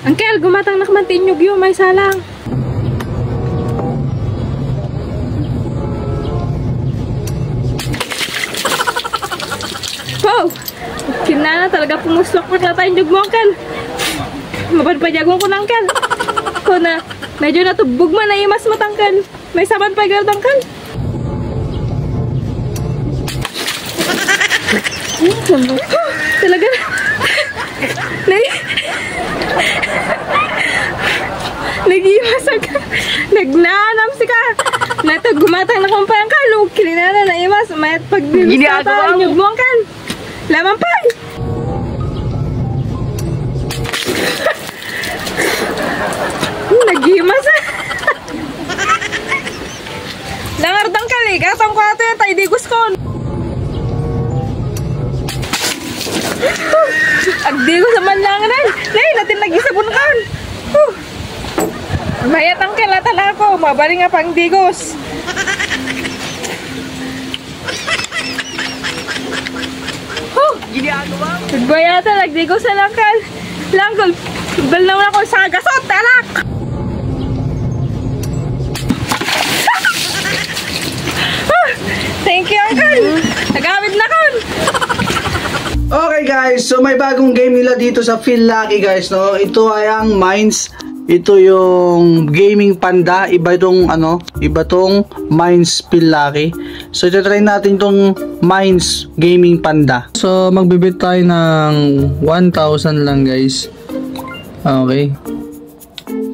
Angkel, gumatang na kamantinyog yun, may salang. Wow! Kinana talaga pumuslok ko na tayong nyug mo, Angkel. Mapadpadyagong ko na, Angkel. Ko na, medyo natubog man na imas mo, Angkel. May saban pa agad, Angkel. Talaga nag-iwas ka. Nagnanam si ka. Gumatang na kong pa yung kalug. Kininana na iwas. Mayat pag dinusata. Nyug mo, Angkel. Laman pa. Nag-iwas ah. Langardang kali. Katang ko ato yan. Tayo di guskon. Agdi ko sa manlangan ay. Nay, natin nag-isabon kan. Mayat ang kilatan ako. Mabali nga pang digos. Nagbayata, nagdigos sa langkal. Langkal. Bal naman ako sa gasot. Talak. Thank you, Uncle. Nagamit na kan. Okay guys, so may bagong game nila dito sa Feel Lucky guys, no? Ito ay ang Mines. Ito yung Gaming Panda. Iba itong iba tong Mines Feel Lucky. So ito-try natin tong Mines Gaming Panda. So magbibit tayo ng 1,000 lang guys. Okay.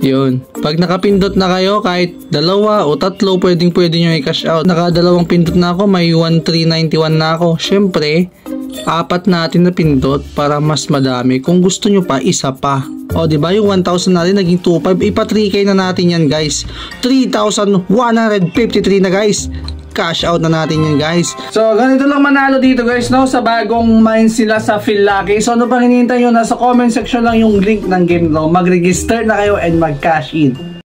Yun. Pag nakapindot na kayo, kahit dalawa o tatlo, pwede nyo i-cash out. Nakadalawang pindot na ako, may 1,391 na ako. Syempre, apat natin na pindot para mas madami. Kung gusto nyo pa, isa pa. O, diba? Yung 1,000 natin naging 2,500. Ipa 3K na natin yan, guys. 3,153 na, guys. Cash out na natin yan, guys. So, ganito lang manalo dito, guys, no? Sa bagong Mines sila sa Feel Lucky. So, ano pang hinihintay nyo? Nasa comment section lang yung link ng game, no? Mag-register na kayo and mag-cash in.